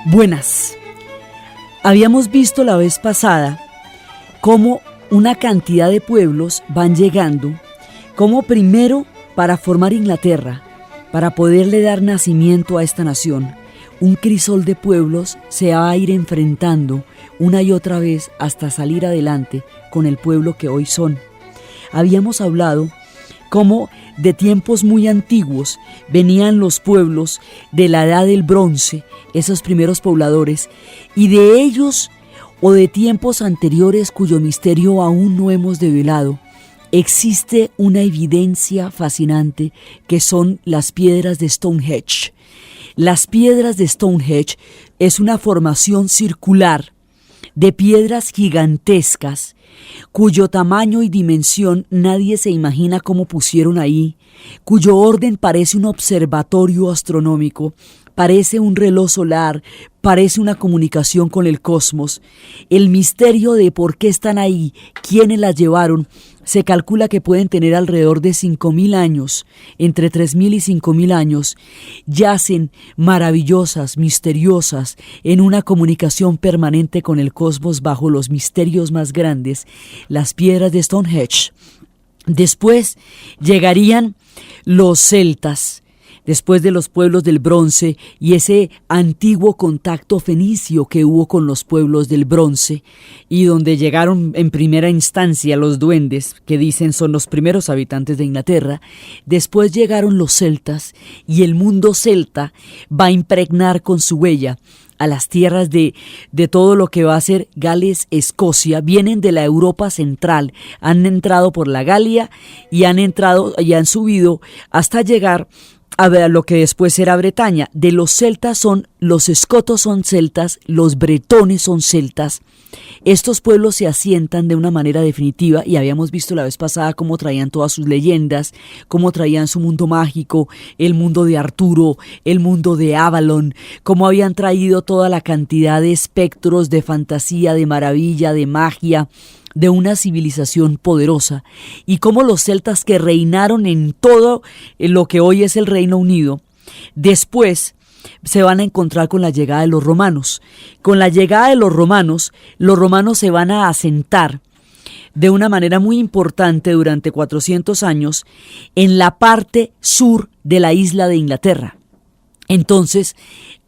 Buenas. Habíamos visto la vez pasada cómo una cantidad de pueblos van llegando, como primero para formar Inglaterra, para poderle dar nacimiento a esta nación. Un crisol de pueblos se va a ir enfrentando una y otra vez hasta salir adelante con el pueblo que hoy son. Habíamos hablado cómo de tiempos muy antiguos venían los pueblos de la edad del bronce, esos primeros pobladores, y de ellos o de tiempos anteriores cuyo misterio aún no hemos develado, existe una evidencia fascinante que son las piedras de Stonehenge. Las piedras de Stonehenge es una formación circular de piedras gigantescas cuyo tamaño y dimensión nadie se imagina cómo pusieron ahí, cuyo orden parece un observatorio astronómico, parece un reloj solar, parece una comunicación con el cosmos. El misterio de por qué están ahí, quiénes las llevaron, se calcula que pueden tener alrededor de 5.000 años, entre 3.000 y 5.000 años, yacen maravillosas, misteriosas, en una comunicación permanente con el cosmos bajo los misterios más grandes, las piedras de Stonehenge. Después llegarían los celtas, después de los pueblos del bronce y ese antiguo contacto fenicio que hubo con los pueblos del bronce y donde llegaron en primera instancia los duendes, que dicen son los primeros habitantes de Inglaterra. Después llegaron los celtas y el mundo celta va a impregnar con su huella a las tierras de todo lo que va a ser Gales, Escocia. Vienen de la Europa central, han entrado por la Galia y han subido hasta llegar a ver lo que después será Bretaña. De los celtas los escotos son celtas, los bretones son celtas. Estos pueblos se asientan de una manera definitiva y habíamos visto la vez pasada cómo traían todas sus leyendas, cómo traían su mundo mágico, el mundo de Arturo, el mundo de Avalon, cómo habían traído toda la cantidad de espectros, de fantasía, de maravilla, de magia, de una civilización poderosa, y cómo los celtas que reinaron en todo lo que hoy es el Reino Unido, después se van a encontrar con la llegada de los romanos. Con la llegada de los romanos se van a asentar de una manera muy importante durante 400 años en la parte sur de la isla de Inglaterra. Entonces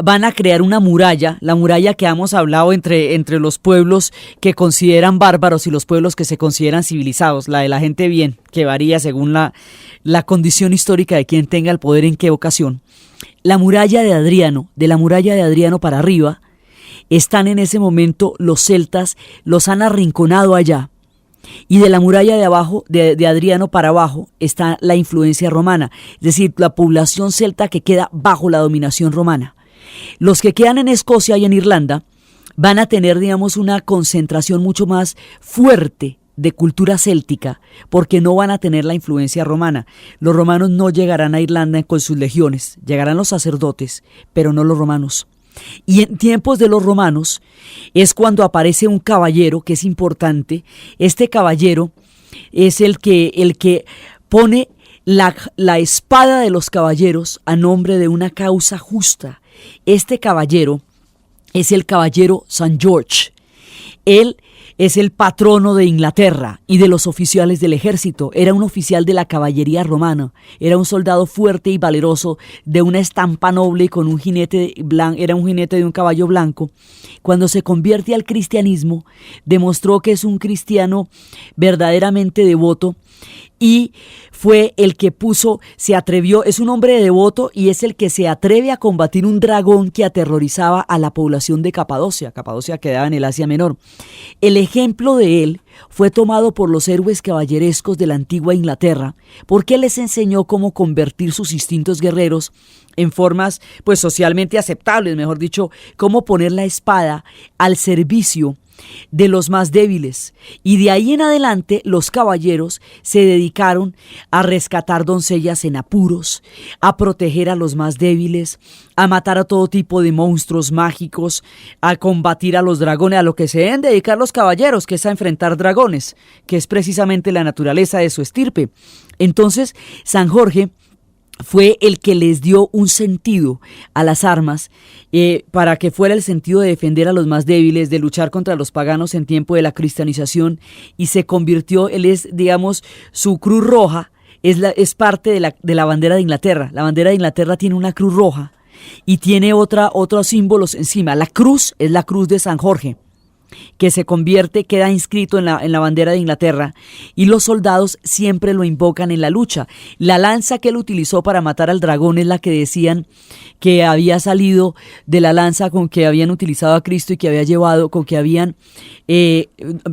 van a crear una muralla, la muralla que hemos hablado entre los pueblos que consideran bárbaros y los pueblos que se consideran civilizados, la de la gente bien, que varía según la condición histórica de quien tenga el poder en qué ocasión. La muralla de Adriano, de la muralla de Adriano para arriba, están en ese momento los celtas, los han arrinconado allá. Y de la muralla de abajo, de Adriano para abajo, está la influencia romana, es decir, la población celta que queda bajo la dominación romana. Los que quedan en Escocia y en Irlanda van a tener, digamos, una concentración mucho más fuerte de cultura céltica, porque no van a tener la influencia romana. Los romanos no llegarán a Irlanda con sus legiones, llegarán los sacerdotes, pero no los romanos. Y en tiempos de los romanos es cuando aparece un caballero que es importante. Este caballero es el que pone la espada de los caballeros a nombre de una causa justa. Este caballero es el caballero St. George. Él es el patrono de Inglaterra y de los oficiales del ejército. Era un oficial de la caballería romana. Era un soldado fuerte y valeroso, de una estampa noble, con un jinete blanco. Era un jinete de un caballo blanco. Cuando se convierte al cristianismo, demostró que es un cristiano verdaderamente devoto y fue el que se atrevió, es un hombre devoto y es el que se atreve a combatir un dragón que aterrorizaba a la población de Capadocia. Capadocia quedaba en el Asia Menor. El ejemplo de él fue tomado por los héroes caballerescos de la antigua Inglaterra, porque les enseñó cómo convertir sus instintos guerreros en formas pues socialmente aceptables, mejor dicho, cómo poner la espada al servicio de los más débiles. Y de ahí en adelante los caballeros se dedicaron a rescatar doncellas en apuros, a proteger a los más débiles, a matar a todo tipo de monstruos mágicos, a combatir a los dragones, a lo que se deben dedicar los caballeros, que es a enfrentar dragones, que es precisamente la naturaleza de su estirpe. Entonces, San Jorge fue el que les dio un sentido a las armas, para que fuera el sentido de defender a los más débiles, de luchar contra los paganos en tiempo de la cristianización, y se convirtió, él es, digamos, su cruz roja, es parte de la bandera de Inglaterra. La bandera de Inglaterra tiene una cruz roja y tiene otros símbolos encima. La cruz es la cruz de San Jorge, que queda inscrito en la bandera de Inglaterra, y los soldados siempre lo invocan en la lucha. La lanza que él utilizó para matar al dragón es la que decían que había salido de la lanza con que habían utilizado a Cristo y que había llevado, con que habían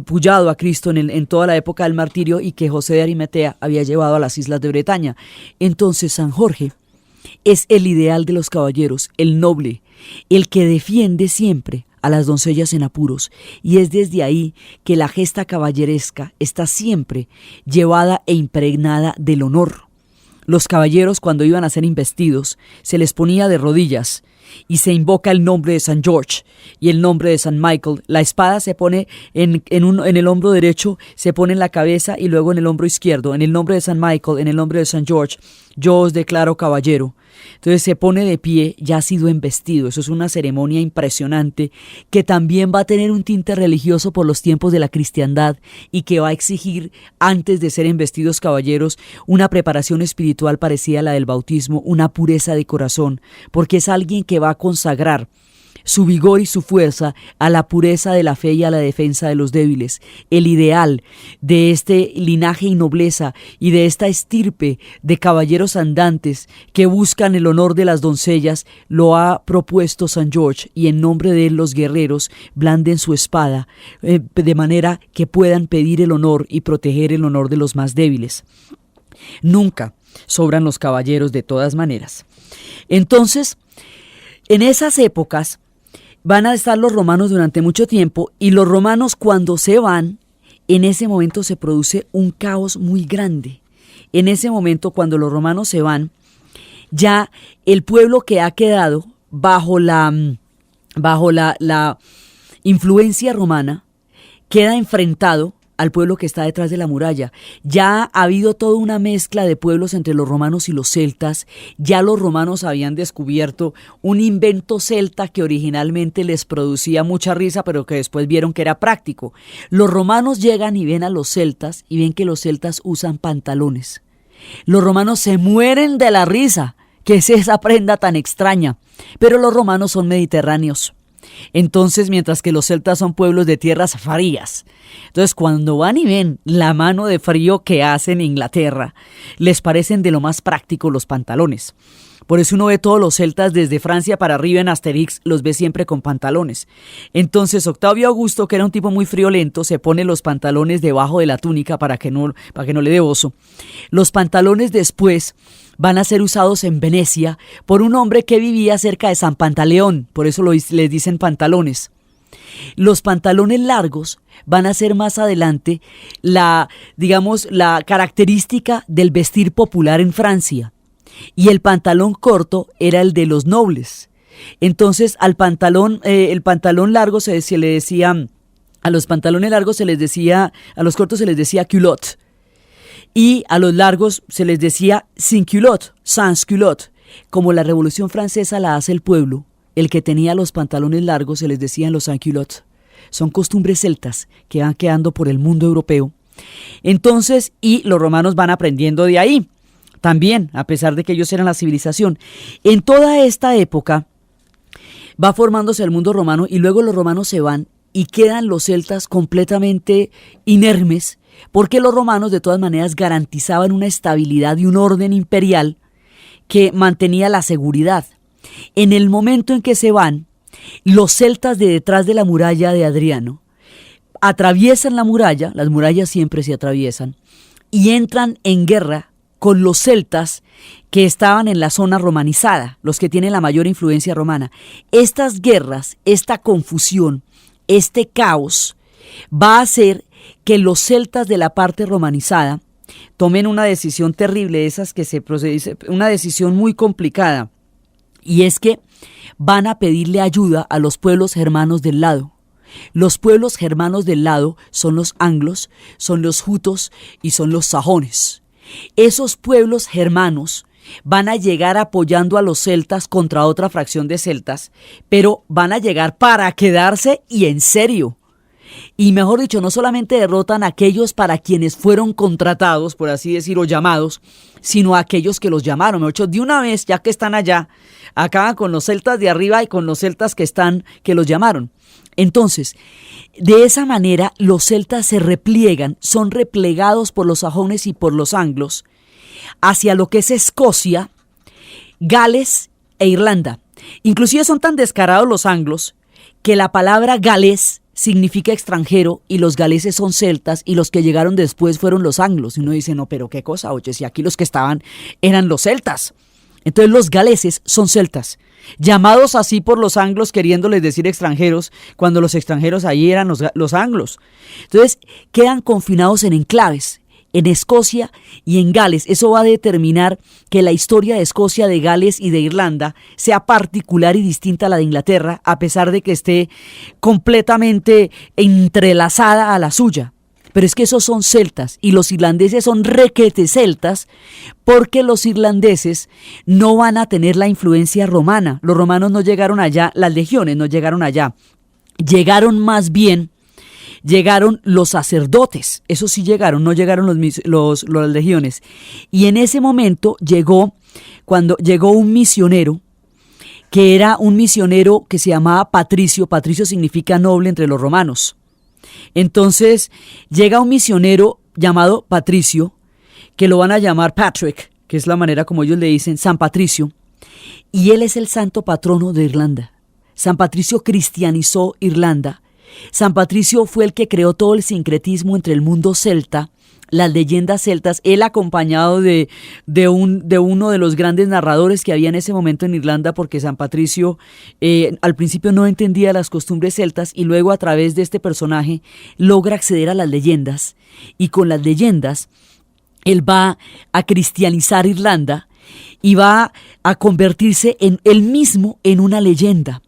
pullado a Cristo en toda la época del martirio, y que José de Arimatea había llevado a las islas de Bretaña. Entonces San Jorge es el ideal de los caballeros, el noble, el que defiende siempre a las doncellas en apuros, y es desde ahí que la gesta caballeresca está siempre llevada e impregnada del honor. Los caballeros, cuando iban a ser investidos, se les ponía de rodillas y se invoca el nombre de San George y el nombre de San Michael. La espada se pone en el hombro derecho, se pone en la cabeza y luego en el hombro izquierdo. En el nombre de San Michael, en el nombre de San George, yo os declaro caballero. Entonces se pone de pie, ya ha sido embestido. Eso es una ceremonia impresionante que también va a tener un tinte religioso por los tiempos de la cristiandad, y que va a exigir, antes de ser embestidos caballeros, una preparación espiritual parecida a la del bautismo, una pureza de corazón, porque es alguien que va a consagrar su vigor y su fuerza a la pureza de la fe y a la defensa de los débiles. El ideal de este linaje y nobleza y de esta estirpe de caballeros andantes que buscan el honor de las doncellas lo ha propuesto San George, y en nombre de él los guerreros blanden su espada de manera que puedan pedir el honor y proteger el honor de los más débiles. Nunca sobran los caballeros de todas maneras. Entonces, en esas épocas van a estar los romanos durante mucho tiempo, y los romanos, cuando se van, en ese momento se produce un caos muy grande. En ese momento, cuando los romanos se van, ya el pueblo que ha quedado bajo la influencia romana queda enfrentado al pueblo que está detrás de la muralla. Ya ha habido toda una mezcla de pueblos entre los romanos y los celtas. Ya los romanos habían descubierto un invento celta que originalmente les producía mucha risa, pero que después vieron que era práctico. Los romanos llegan y ven a los celtas y ven que los celtas usan pantalones. Los romanos se mueren de la risa. ¿Qué es esa prenda tan extraña? Pero los romanos son mediterráneos. Entonces, mientras que los celtas son pueblos de tierras frías. Entonces, cuando van y ven la mano de frío que hace en Inglaterra, les parecen de lo más práctico los pantalones. Por eso uno ve todos los celtas desde Francia para arriba en Asterix, los ve siempre con pantalones. Entonces Octavio Augusto, que era un tipo muy friolento, se pone los pantalones debajo de la túnica para que no le dé oso. Los pantalones después van a ser usados en Venecia por un hombre que vivía cerca de San Pantaleón, por eso les dicen pantalones. Los pantalones largos van a ser más adelante la característica del vestir popular en Francia. Y el pantalón corto era el de los nobles. Entonces el pantalón largo se le decía, a los pantalones largos se les decía, a los cortos se les decía culotte, y a los largos se les decía sans culotte. Como la Revolución Francesa la hace el pueblo, el que tenía los pantalones largos se les decían los sans culottes. Son costumbres celtas que van quedando por el mundo europeo. Entonces, y los romanos van aprendiendo de ahí también, a pesar de que ellos eran la civilización. En toda esta época va formándose el mundo romano, y luego los romanos se van y quedan los celtas completamente inermes, porque los romanos de todas maneras garantizaban una estabilidad y un orden imperial que mantenía la seguridad. En el momento en que se van, los celtas de detrás de la muralla de Adriano atraviesan la muralla, las murallas siempre se atraviesan, y entran en guerra con los celtas que estaban en la zona romanizada, los que tienen la mayor influencia romana. Estas guerras, esta confusión, este caos va a hacer que los celtas de la parte romanizada tomen una decisión terrible, esas que se procede, una decisión muy complicada, y es que van a pedirle ayuda a los pueblos germanos del lado. Los pueblos germanos del lado son los anglos, son los jutos y son los sajones. Esos pueblos germanos van a llegar apoyando a los celtas contra otra fracción de celtas, pero van a llegar para quedarse y en serio. Y mejor dicho, no solamente derrotan a aquellos para quienes fueron contratados, por así decirlo, llamados, sino a aquellos que los llamaron. Mejor dicho, de una vez, ya que están allá, acaban con los celtas de arriba y con los celtas que los llamaron. Entonces, de esa manera, los celtas se repliegan, son replegados por los sajones y por los anglos, hacia lo que es Escocia, Gales e Irlanda. Inclusive son tan descarados los anglos que la palabra galés significa extranjero y los galeses son celtas y los que llegaron después fueron los anglos. Y uno dice, no, pero qué cosa, oye, si aquí los que estaban eran los celtas. Entonces los galeses son celtas, llamados así por los anglos queriéndoles decir extranjeros, cuando los extranjeros allí eran los anglos. Entonces quedan confinados en enclaves, en Escocia y en Gales. Eso va a determinar que la historia de Escocia, de Gales y de Irlanda sea particular y distinta a la de Inglaterra, a pesar de que esté completamente entrelazada a la suya. Pero es que esos son celtas y los irlandeses son requete celtas porque los irlandeses no van a tener la influencia romana. Los romanos no llegaron allá, las legiones no llegaron allá. Llegaron más bien... Llegaron los sacerdotes, esos sí llegaron, no llegaron las legiones. Y en ese momento cuando llegó un misionero, que era un misionero que se llamaba Patricio. Patricio significa noble entre los romanos. Entonces llega un misionero llamado Patricio, que lo van a llamar Patrick, que es la manera como ellos le dicen, San Patricio, y él es el santo patrono de Irlanda. San Patricio cristianizó Irlanda. San Patricio fue el que creó todo el sincretismo entre el mundo celta, las leyendas celtas, él acompañado de uno de los grandes narradores que había en ese momento en Irlanda, porque San Patricio al principio no entendía las costumbres celtas y luego a través de este personaje logra acceder a las leyendas, y con las leyendas él va a cristianizar Irlanda y va a convertirse él mismo en una leyenda.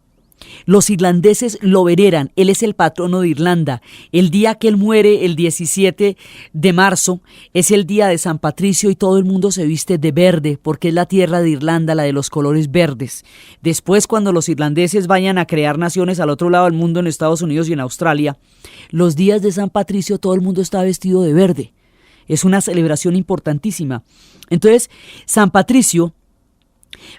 Los irlandeses lo veneran, él es el patrono de Irlanda. El día que él muere, el 17 de marzo, es el día de San Patricio y todo el mundo se viste de verde porque es la tierra de Irlanda, la de los colores verdes. Después, cuando los irlandeses vayan a crear naciones al otro lado del mundo, en Estados Unidos y en Australia, los días de San Patricio todo el mundo está vestido de verde. Es una celebración importantísima. Entonces, San Patricio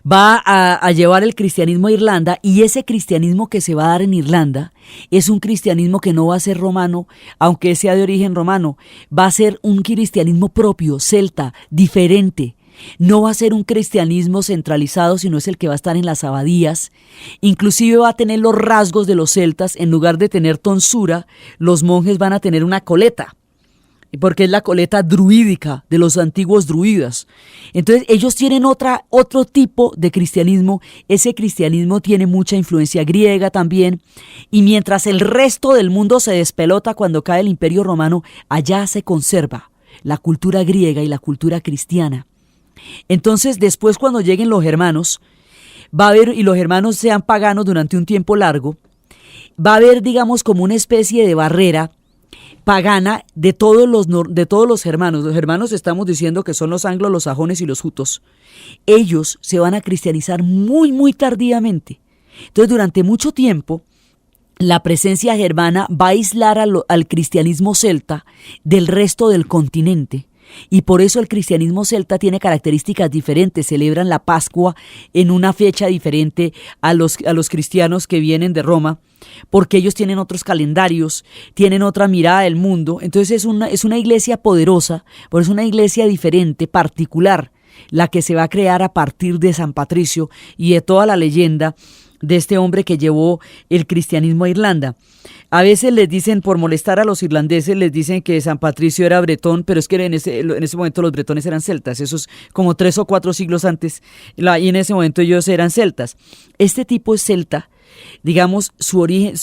va a llevar el cristianismo a Irlanda, y ese cristianismo que se va a dar en Irlanda es un cristianismo que no va a ser romano, aunque sea de origen romano, va a ser un cristianismo propio, celta, diferente. No va a ser un cristianismo centralizado, sino es el que va a estar en las abadías. Inclusive va a tener los rasgos de los celtas. En lugar de tener tonsura, los monjes van a tener una coleta, porque es la coleta druídica de los antiguos druidas. Entonces ellos tienen otro tipo de cristianismo. Ese cristianismo tiene mucha influencia griega también, y mientras el resto del mundo se despelota cuando cae el Imperio Romano, allá se conserva la cultura griega y la cultura cristiana. Entonces después, cuando lleguen los germanos, va a haber, y los germanos sean paganos durante un tiempo largo, va a haber, digamos, como una especie de barrera pagana de todos los germanos. Los germanos estamos diciendo que son los anglos, los sajones y los jutos. Ellos se van a cristianizar muy, muy tardíamente. Entonces, durante mucho tiempo, la presencia germana va a aislar al cristianismo celta del resto del continente. Y por eso el cristianismo celta tiene características diferentes. Celebran la Pascua en una fecha diferente a los cristianos que vienen de Roma, porque ellos tienen otros calendarios, tienen otra mirada del mundo. Entonces es una iglesia poderosa, por eso es una iglesia diferente, particular, la que se va a crear a partir de San Patricio y de toda la leyenda de este hombre que llevó el cristianismo a Irlanda. A veces les dicen, por molestar a los irlandeses, les dicen que San Patricio era bretón, pero es que en ese momento los bretones eran celtas. Eso es como 3 o 4 siglos antes, y en ese momento ellos eran celtas. Este tipo es celta, digamos, su origen,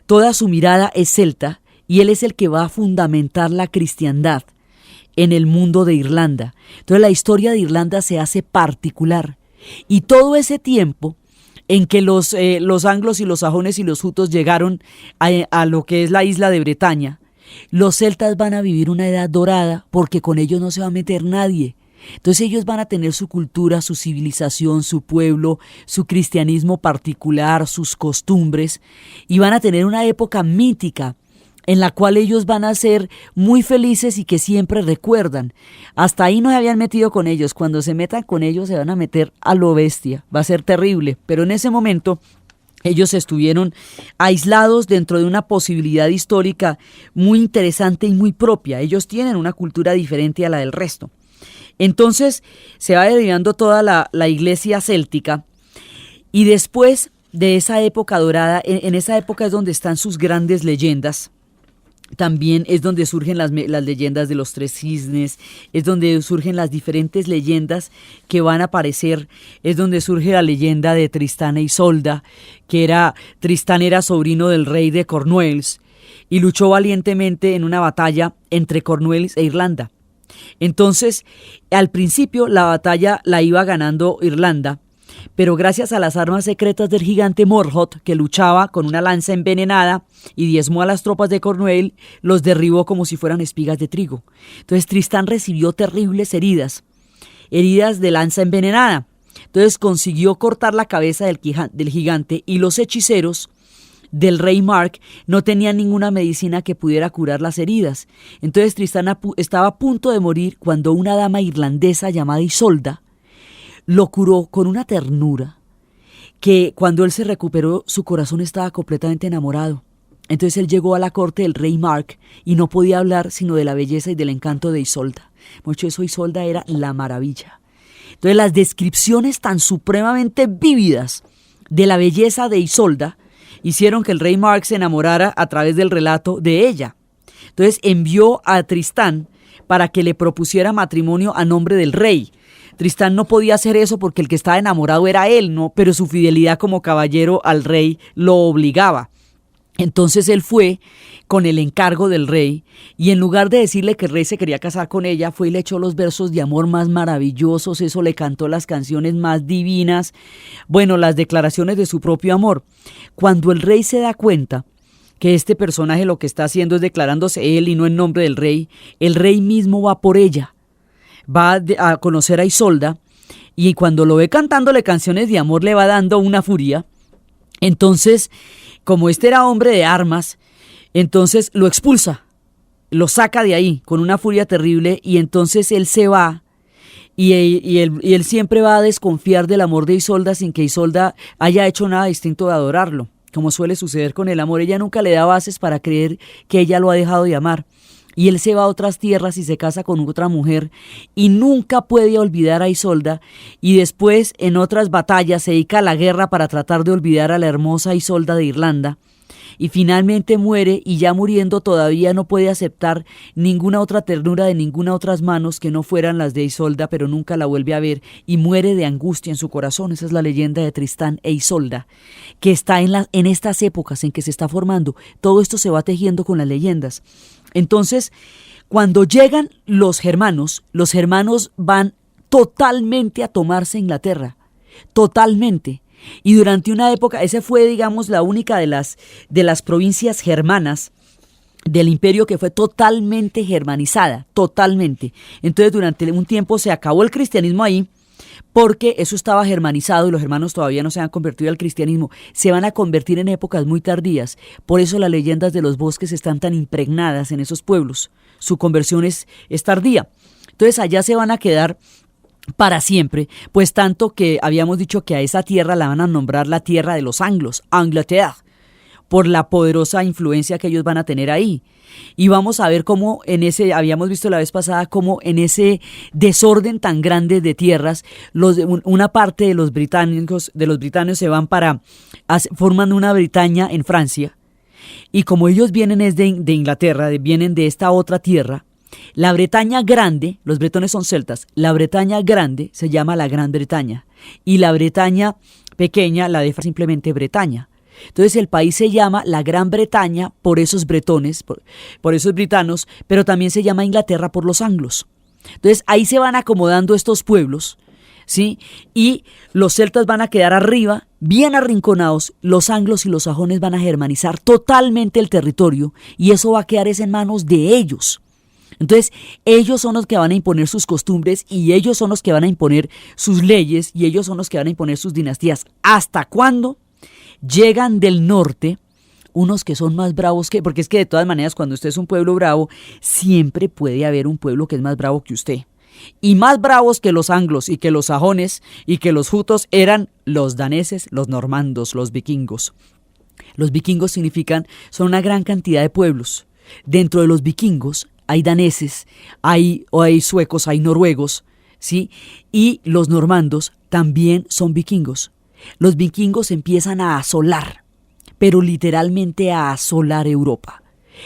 toda su mirada es celta, y él es el que va a fundamentar la cristiandad en el mundo de Irlanda. Entonces la historia de Irlanda se hace particular, y todo ese tiempo en que los anglos y los sajones y los jutos llegaron a lo que es la isla de Bretaña, los celtas van a vivir una edad dorada, porque con ellos no se va a meter nadie. Entonces ellos van a tener su cultura, su civilización, su pueblo, su cristianismo particular, sus costumbres, y van a tener una época mítica en la cual ellos van a ser muy felices y que siempre recuerdan. Hasta ahí no se habían metido con ellos. Cuando se metan con ellos se van a meter a lo bestia. Va a ser terrible. Pero en ese momento ellos estuvieron aislados dentro de una posibilidad histórica muy interesante y muy propia. Ellos tienen una cultura diferente a la del resto. Entonces se va derivando toda la iglesia céltica, y después de esa época dorada, en esa época es donde están sus grandes leyendas. También es donde surgen las leyendas de los tres cisnes, es donde surgen las diferentes leyendas que van a aparecer, es donde surge la leyenda de Tristán e Isolda, Tristán era sobrino del rey de Cornualles y luchó valientemente en una batalla entre Cornualles e Irlanda. Entonces, al principio la batalla la iba ganando Irlanda, pero gracias a las armas secretas del gigante Morgoth, que luchaba con una lanza envenenada y diezmó a las tropas de Cornualles, los derribó como si fueran espigas de trigo. Entonces Tristán recibió terribles heridas de lanza envenenada. Entonces consiguió cortar la cabeza del gigante, y los hechiceros del rey Mark no tenían ninguna medicina que pudiera curar las heridas. Entonces Tristán estaba a punto de morir cuando una dama irlandesa llamada Isolda lo curó con una ternura que, cuando él se recuperó, su corazón estaba completamente enamorado. Entonces él llegó a la corte del rey Mark y no podía hablar sino de la belleza y del encanto de Isolda. Mucho eso, Isolda era la maravilla. Entonces las descripciones tan supremamente vívidas de la belleza de Isolda hicieron que el rey Mark se enamorara a través del relato de ella. Entonces envió a Tristán para que le propusiera matrimonio a nombre del rey. Tristán no podía hacer eso porque el que estaba enamorado era él, ¿no? Pero su fidelidad como caballero al rey lo obligaba. Entonces él fue con el encargo del rey, y en lugar de decirle que el rey se quería casar con ella, fue y le echó los versos de amor más maravillosos. Eso, le cantó las canciones más divinas, bueno, las declaraciones de su propio amor. Cuando el rey se da cuenta que este personaje lo que está haciendo es declarándose él y no en nombre del rey, el rey mismo va por ella, va a conocer a Isolda, y cuando lo ve cantándole canciones de amor le va dando una furia. Entonces, como este era hombre de armas, entonces lo expulsa, lo saca de ahí con una furia terrible, y entonces él se va, y él siempre va a desconfiar del amor de Isolda sin que Isolda haya hecho nada distinto de adorarlo. Como suele suceder con el amor, ella nunca le da bases para creer que ella lo ha dejado de amar. Y él se va a otras tierras y se casa con otra mujer, y nunca puede olvidar a Isolda, y después en otras batallas se dedica a la guerra para tratar de olvidar a la hermosa Isolda de Irlanda, y finalmente muere, y ya muriendo todavía no puede aceptar ninguna otra ternura de ninguna otras manos que no fueran las de Isolda, pero nunca la vuelve a ver, y muere de angustia en su corazón. Esa es la leyenda de Tristán e Isolda, que está en estas épocas en que se está formando. Todo esto se va tejiendo con las leyendas. Entonces, cuando llegan los germanos van totalmente a tomarse Inglaterra, totalmente. Y durante una época, esa fue, digamos, la única de las provincias germanas del imperio que fue totalmente germanizada, totalmente. Entonces, durante un tiempo se acabó el cristianismo ahí, porque eso estaba germanizado y los germanos todavía no se han convertido al cristianismo. Se van a convertir en épocas muy tardías. Por eso las leyendas de los bosques están tan impregnadas en esos pueblos. Su conversión es tardía. Entonces allá se van a quedar para siempre, pues tanto que habíamos dicho que a esa tierra la van a nombrar la tierra de los anglos, Angleterre, por la poderosa influencia que ellos van a tener ahí. Y vamos a ver cómo habíamos visto la vez pasada, cómo en ese desorden tan grande de tierras, una parte de los británicos se van forman una Bretaña en Francia, y como ellos vienen de Inglaterra, vienen de esta otra tierra, la Bretaña grande, los bretones son celtas, la Bretaña grande se llama la Gran Bretaña, y la Bretaña pequeña la deja simplemente Bretaña. Entonces el país se llama la Gran Bretaña por esos bretones, por esos britanos, pero también se llama Inglaterra por los anglos. Entonces ahí se van acomodando estos pueblos, ¿sí? Y los celtas van a quedar arriba, bien arrinconados, los anglos y los sajones van a germanizar totalmente el territorio, y eso va a quedar en manos de ellos. Entonces, ellos son los que van a imponer sus costumbres y ellos son los que van a imponer sus leyes y ellos son los que van a imponer sus dinastías. ¿Hasta cuándo? Llegan del norte unos que son más bravos que... Porque es que de todas maneras, cuando usted es un pueblo bravo, siempre puede haber un pueblo que es más bravo que usted. Y más bravos que los anglos y que los sajones y que los jutos eran los daneses, los normandos, los vikingos. Los vikingos son una gran cantidad de pueblos. Dentro de los vikingos hay daneses, hay suecos, hay noruegos, ¿sí? Y los normandos también son vikingos. Los vikingos empiezan a asolar, pero literalmente a asolar Europa.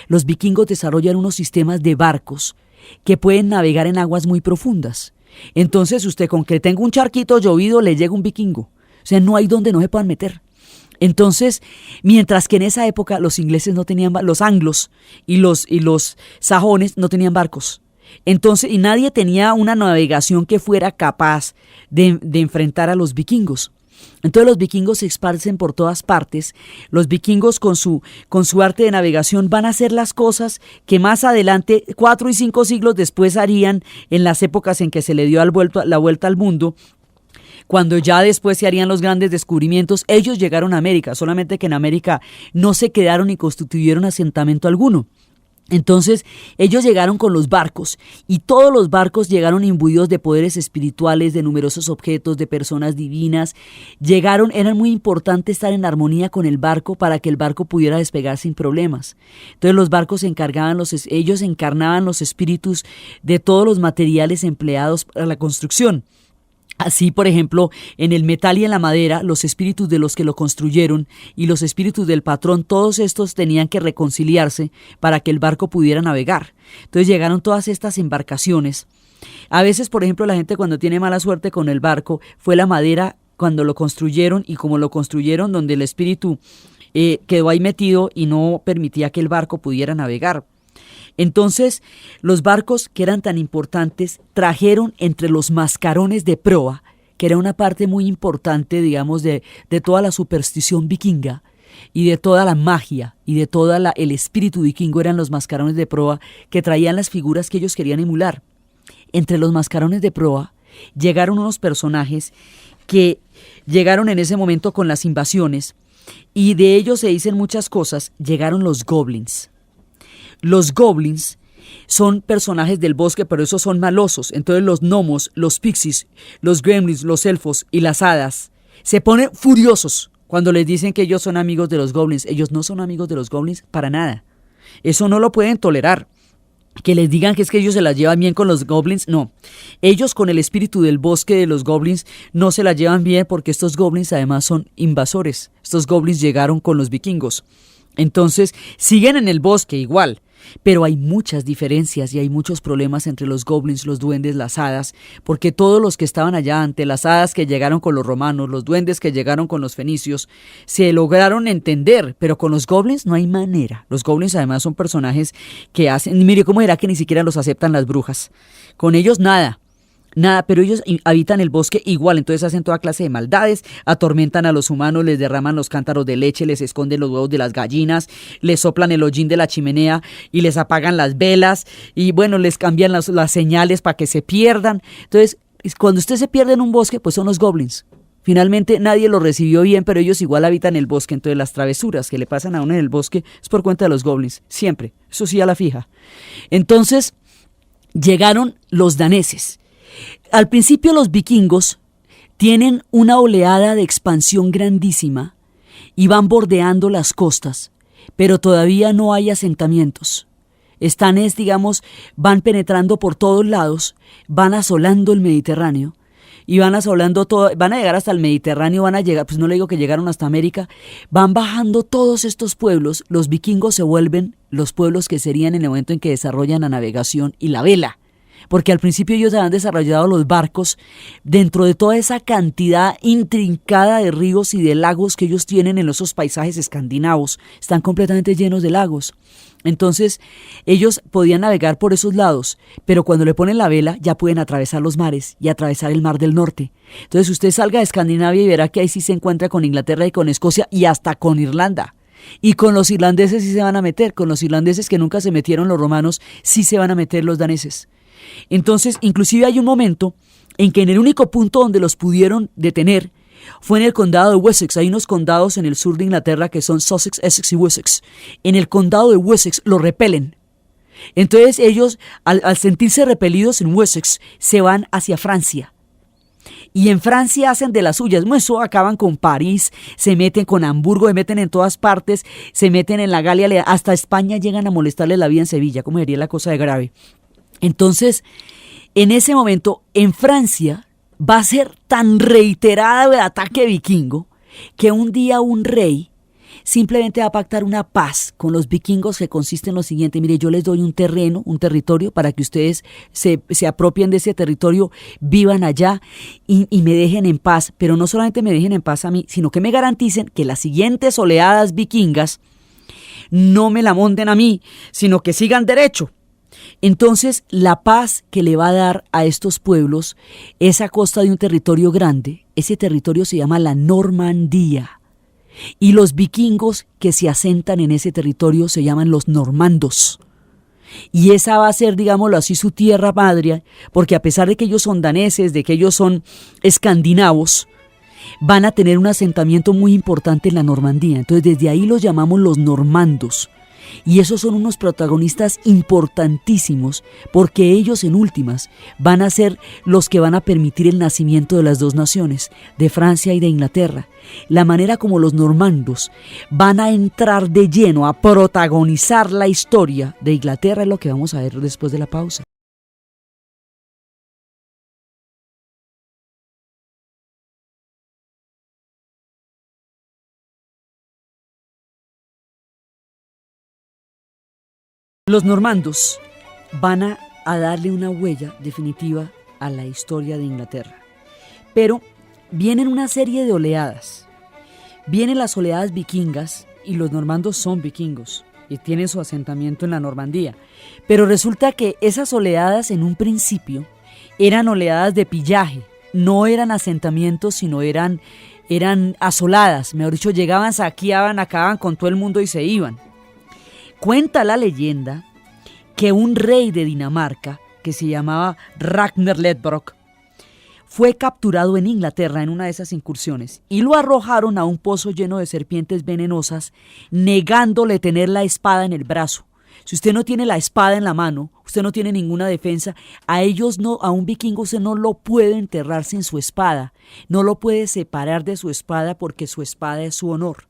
Los vikingos desarrollan unos sistemas de barcos que pueden navegar en aguas muy profundas. Entonces usted con que tenga un charquito llovido le llega un vikingo. O sea, no hay donde no se puedan meter. Entonces, mientras que en esa época los ingleses no tenían, los anglos y los sajones no tenían barcos. Entonces, y nadie tenía una navegación que fuera capaz de enfrentar a los vikingos. Entonces los vikingos se esparcen por todas partes. Los vikingos con su arte de navegación van a hacer las cosas que más adelante, 4 y 5 siglos después, harían en las épocas en que se le dio la vuelta al mundo. Cuando ya después se harían los grandes descubrimientos, ellos llegaron a América, solamente que en América no se quedaron ni constituyeron asentamiento alguno. Entonces ellos llegaron con los barcos y todos los barcos llegaron imbuidos de poderes espirituales, de numerosos objetos, de personas divinas. Era muy importante estar en armonía con el barco para que el barco pudiera despegar sin problemas. Entonces los barcos ellos encarnaban los espíritus de todos los materiales empleados para la construcción. Así, por ejemplo, en el metal y en la madera, los espíritus de los que lo construyeron y los espíritus del patrón, todos estos tenían que reconciliarse para que el barco pudiera navegar. Entonces llegaron todas estas embarcaciones. A veces, por ejemplo, la gente cuando tiene mala suerte con el barco, fue la madera cuando lo construyeron y como lo construyeron donde el espíritu quedó ahí metido y no permitía que el barco pudiera navegar. Entonces, los barcos que eran tan importantes trajeron entre los mascarones de proa, que era una parte muy importante, digamos, de toda la superstición vikinga y de toda la magia y de todo el espíritu vikingo, eran los mascarones de proa que traían las figuras que ellos querían emular. Entre los mascarones de proa llegaron unos personajes que llegaron en ese momento con las invasiones y de ellos se dicen muchas cosas. Llegaron los goblins. Los goblins son personajes del bosque, pero esos son malosos. Entonces los gnomos, los pixies, los gremlins, los elfos y las hadas se ponen furiosos cuando les dicen que ellos son amigos de los goblins. Ellos no son amigos de los goblins para nada. Eso no lo pueden tolerar. Que les digan que es que ellos se las llevan bien con los goblins, no. Ellos con el espíritu del bosque de los goblins no se las llevan bien porque estos goblins además son invasores. Estos goblins llegaron con los vikingos. Entonces siguen en el bosque igual. Pero hay muchas diferencias y hay muchos problemas entre los goblins, los duendes, las hadas, porque todos los que estaban allá, ante las hadas que llegaron con los romanos, los duendes que llegaron con los fenicios, se lograron entender, pero con los goblins no hay manera. Los goblins además son personajes que mire cómo era que ni siquiera los aceptan las brujas. Con ellos nada, pero ellos habitan el bosque igual, entonces hacen toda clase de maldades, atormentan a los humanos, les derraman los cántaros de leche, les esconden los huevos de las gallinas, les soplan el hollín de la chimenea y les apagan las velas y bueno, les cambian las señales para que se pierdan. Entonces, cuando usted se pierde en un bosque, pues son los goblins. Finalmente nadie los recibió bien, pero ellos igual habitan el bosque, entonces las travesuras que le pasan a uno en el bosque es por cuenta de los goblins, siempre, eso sí a la fija. Entonces, llegaron los daneses. Al principio los vikingos tienen una oleada de expansión grandísima y van bordeando las costas, pero todavía no hay asentamientos. Van penetrando por todos lados, van asolando el Mediterráneo y van asolando todo, van a llegar hasta el Mediterráneo, van a llegar, pues no le digo que llegaron hasta América, van bajando todos estos pueblos. Los vikingos se vuelven los pueblos que serían en el momento en que desarrollan la navegación y la vela. Porque al principio ellos habían desarrollado los barcos dentro de toda esa cantidad intrincada de ríos y de lagos que ellos tienen en esos paisajes escandinavos. Están completamente llenos de lagos. Entonces ellos podían navegar por esos lados, pero cuando le ponen la vela ya pueden atravesar los mares y atravesar el Mar del Norte. Entonces usted salga de Escandinavia y verá que ahí sí se encuentra con Inglaterra y con Escocia y hasta con Irlanda. Y con los irlandeses sí se van a meter, con los irlandeses que nunca se metieron los romanos, sí se van a meter los daneses. Entonces, inclusive hay un momento en que en el único punto donde los pudieron detener fue en el condado de Wessex. Hay unos condados en el sur de Inglaterra que son Sussex, Essex y Wessex. En el condado de Wessex los repelen. Entonces ellos, al sentirse repelidos en Wessex, se van hacia Francia. Y en Francia hacen de las suyas. Eso acaban con París, se meten con Hamburgo, se meten en todas partes, se meten en la Galia, hasta España llegan a molestarles la vida en Sevilla, como sería la cosa de grave. Entonces, en ese momento, en Francia va a ser tan reiterada el ataque vikingo que un día un rey simplemente va a pactar una paz con los vikingos que consiste en lo siguiente: mire, yo les doy un terreno, un territorio para que ustedes se apropien de ese territorio, vivan allá y me dejen en paz, pero no solamente me dejen en paz a mí, sino que me garanticen que las siguientes oleadas vikingas no me la monten a mí, sino que sigan derecho. Entonces, la paz que le va a dar a estos pueblos es a costa de un territorio grande. Ese territorio se llama la Normandía. Y los vikingos que se asentan en ese territorio se llaman los normandos. Y esa va a ser, digámoslo así, su tierra madre, porque a pesar de que ellos son daneses, de que ellos son escandinavos, van a tener un asentamiento muy importante en la Normandía. Entonces, desde ahí los llamamos los normandos. Y esos son unos protagonistas importantísimos, porque ellos en últimas van a ser los que van a permitir el nacimiento de las dos naciones, de Francia y de Inglaterra. La manera como los normandos van a entrar de lleno a protagonizar la historia de Inglaterra es lo que vamos a ver después de la pausa. Los normandos van a darle una huella definitiva a la historia de Inglaterra. Pero vienen una serie de oleadas. Vienen las oleadas vikingas, y los normandos son vikingos y tienen su asentamiento en la Normandía. Pero resulta que esas oleadas en un principio eran oleadas de pillaje, no eran asentamientos, sino eran asoladas. Mejor dicho, llegaban, saqueaban, acababan con todo el mundo y se iban. Cuenta la leyenda que un rey de Dinamarca, que se llamaba Ragnar Lodbrok, fue capturado en Inglaterra en una de esas incursiones y lo arrojaron a un pozo lleno de serpientes venenosas, negándole tener la espada en el brazo. Si usted no tiene la espada en la mano, usted no tiene ninguna defensa. A un vikingo usted no lo puede enterrar sin su espada, no lo puede separar de su espada, porque su espada es su honor.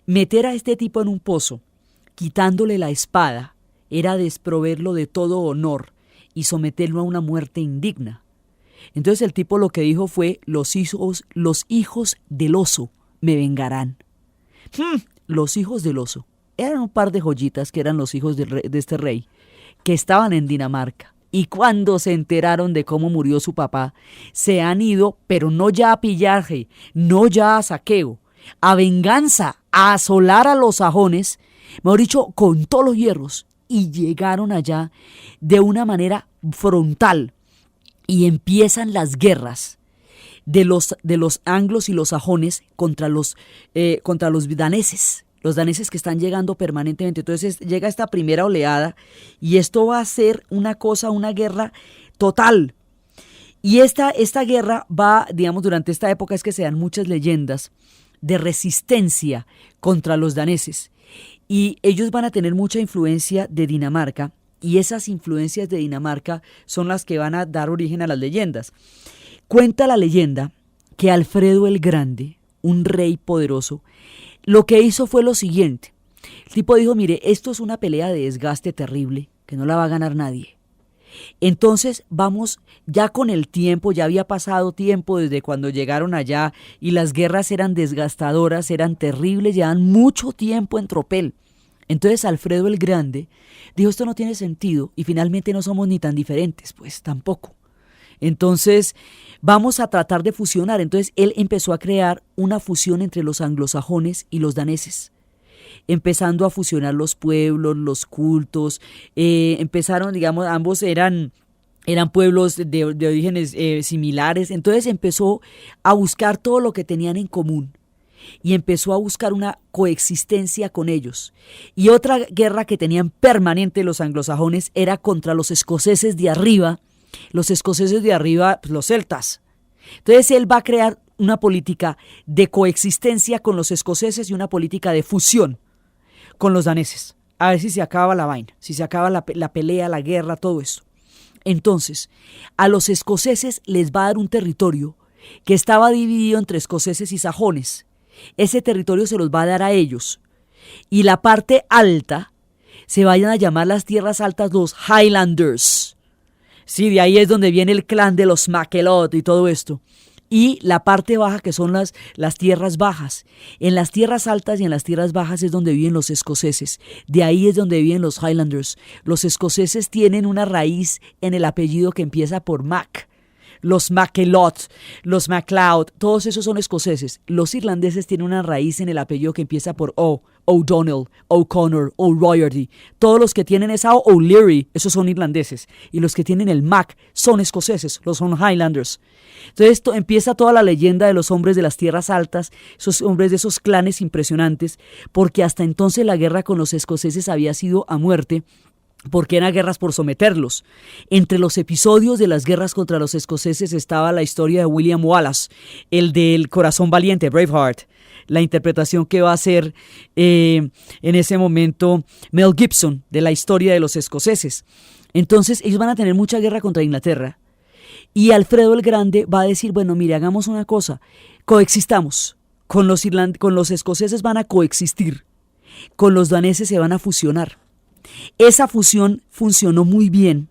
Meter a este tipo en un pozo, quitándole la espada, era desproverlo de todo honor y someterlo a una muerte indigna. Entonces el tipo lo que dijo fue: los hijos del oso me vengarán. Los hijos del oso eran un par de joyitas que eran los hijos de este rey, que estaban en Dinamarca. Y cuando se enteraron de cómo murió su papá, se han ido, pero no ya a pillaje, no ya a saqueo, a venganza, a asolar a los sajones, mejor dicho, con todos los hierros, y llegaron allá de una manera frontal, y empiezan las guerras de los anglos y los sajones contra los daneses. Los daneses que están llegando permanentemente. Entonces llega esta primera oleada y esto va a ser una guerra total. Y esta guerra va, digamos, durante esta época es que se dan muchas leyendas de resistencia contra los daneses. Y ellos van a tener mucha influencia de Dinamarca, y esas influencias de Dinamarca son las que van a dar origen a las leyendas. Cuenta la leyenda que Alfredo el Grande, un rey poderoso, lo que hizo fue lo siguiente. El tipo dijo: mire, esto es una pelea de desgaste terrible, que no la va a ganar nadie. Entonces vamos, ya con el tiempo, ya había pasado tiempo desde cuando llegaron allá y las guerras eran desgastadoras, eran terribles, llevaban mucho tiempo en tropel. Entonces Alfredo el Grande dijo: esto no tiene sentido y finalmente no somos ni tan diferentes, pues tampoco. Entonces vamos a tratar de fusionar. Entonces él empezó a crear una fusión entre los anglosajones y los daneses, empezando a fusionar los pueblos, los cultos. Empezaron, digamos, ambos eran pueblos de orígenes similares. Entonces empezó a buscar todo lo que tenían en común y empezó a buscar una coexistencia con ellos. Y otra guerra que tenían permanente los anglosajones era contra los escoceses de arriba, pues, los celtas. Entonces él va a crear una política de coexistencia con los escoceses y una política de fusión con los daneses. A ver si se acaba la vaina, si se acaba la pelea, la guerra, todo esto. Entonces, a los escoceses les va a dar un territorio que estaba dividido entre escoceses y sajones. Ese territorio se los va a dar a ellos. Y la parte alta se vayan a llamar las tierras altas los Highlanders. Sí, de ahí es donde viene el clan de los MacLeod y todo esto. Y la parte baja, que son las tierras bajas. En las tierras altas y en las tierras bajas es donde viven los escoceses. De ahí es donde viven los Highlanders. Los escoceses tienen una raíz en el apellido que empieza por Mac. Los MacLeod, los MacLeod, todos esos son escoceses. Los irlandeses tienen una raíz en el apellido que empieza por O, O'Donnell, O'Connor, O'Rourke. Todos los que tienen esa O'Leary, esos son irlandeses. Y los que tienen el Mac son escoceses, los son Highlanders. Entonces empieza toda la leyenda de los hombres de las tierras altas, esos hombres de esos clanes impresionantes, porque hasta entonces la guerra con los escoceses había sido a muerte, porque eran guerras por someterlos. Entre los episodios de las guerras contra los escoceses estaba la historia de William Wallace, el del corazón valiente, Braveheart, la interpretación que va a hacer en ese momento Mel Gibson de la historia de los escoceses. Entonces ellos van a tener mucha guerra contra Inglaterra y Alfredo el Grande va a decir, bueno, mire, hagamos una cosa, coexistamos, con los escoceses van a coexistir, con los daneses se van a fusionar. Esa fusión funcionó muy bien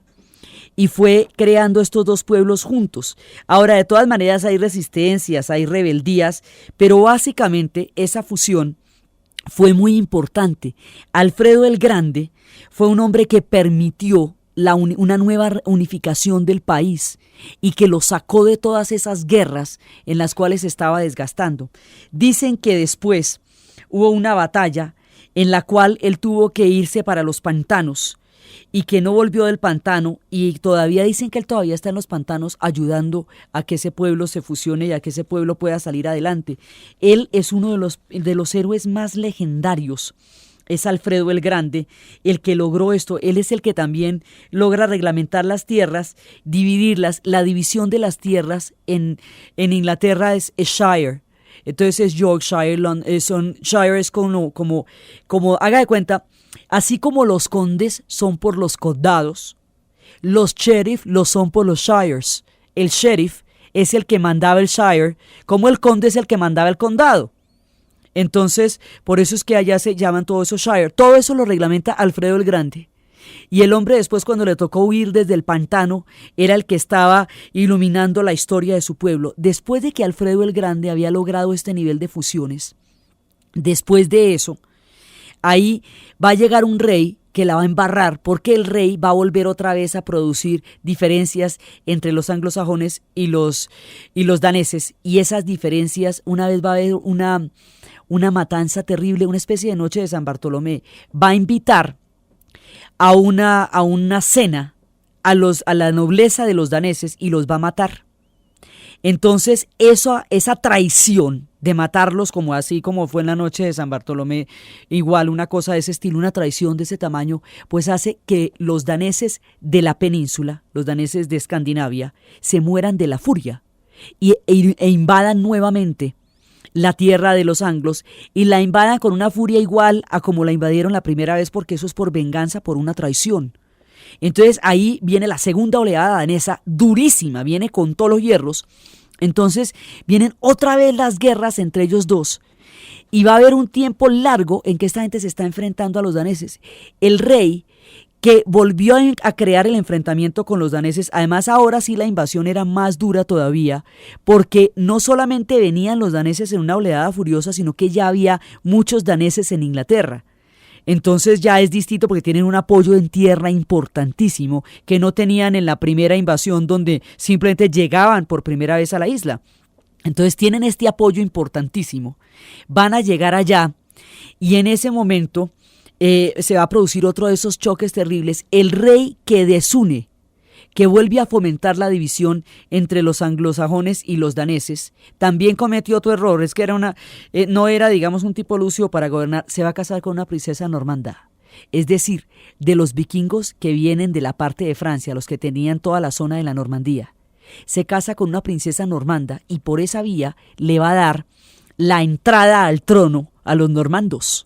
y fue creando estos dos pueblos juntos. Ahora, de todas maneras, hay resistencias, hay rebeldías, pero básicamente esa fusión fue muy importante. Alfredo el Grande fue un hombre que permitió una nueva unificación del país y que lo sacó de todas esas guerras en las cuales se estaba desgastando. Dicen que después hubo una batalla en la cual él tuvo que irse para los pantanos y que no volvió del pantano, y todavía dicen que él todavía está en los pantanos ayudando a que ese pueblo se fusione y a que ese pueblo pueda salir adelante. Él es uno de los héroes más legendarios. Es Alfredo el Grande el que logró esto. Él es el que también logra reglamentar las tierras, dividirlas. La división de las tierras en Inglaterra es Shire. Entonces es Yorkshire, Shire es como, haga de cuenta, así como los condes son por los condados, los sheriff los son por los shires. El sheriff es el que mandaba el shire, como el conde es el que mandaba el condado. Entonces, por eso es que allá se llaman todos esos shire. Todo eso lo reglamenta Alfredo el Grande. Y el hombre después, cuando le tocó huir desde el pantano, era el que estaba iluminando la historia de su pueblo. Después de que Alfredo el Grande había logrado este nivel de fusiones, después de eso, ahí va a llegar un rey que la va a embarrar, porque el rey va a volver otra vez a producir diferencias entre los anglosajones y los daneses. Y esas diferencias, una vez va a haber una matanza terrible, una especie de noche de San Bartolomé. Va a invitar a una cena a la nobleza de los daneses y los va a matar. Entonces esa traición de matarlos, como así como fue en la noche de San Bartolomé, igual una cosa de ese estilo, una traición de ese tamaño, pues hace que los daneses de la península, los daneses de Escandinavia, se mueran de la furia e invadan nuevamente la tierra de los anglos, y la invadan con una furia igual a como la invadieron la primera vez, porque eso es por venganza, por una traición. Entonces ahí viene la segunda oleada danesa, durísima, viene con todos los hierros. Entonces vienen otra vez las guerras entre ellos dos, y va a haber un tiempo largo en que esta gente se está enfrentando a los daneses. El rey que volvió a crear el enfrentamiento con los daneses, además ahora sí la invasión era más dura todavía, porque no solamente venían los daneses en una oleada furiosa, sino que ya había muchos daneses en Inglaterra. Entonces ya es distinto porque tienen un apoyo en tierra importantísimo que no tenían en la primera invasión, donde simplemente llegaban por primera vez a la isla. Entonces tienen este apoyo importantísimo, van a llegar allá y en ese momento se va a producir otro de esos choques terribles. El rey que desune, que vuelve a fomentar la división entre los anglosajones y los daneses. También cometió otro error, es que no era, digamos, un tipo lucio para gobernar. Se va a casar con una princesa normanda. Es decir, de los vikingos que vienen de la parte de Francia, los que tenían toda la zona de la Normandía. Se casa con una princesa normanda y por esa vía le va a dar la entrada al trono a los normandos.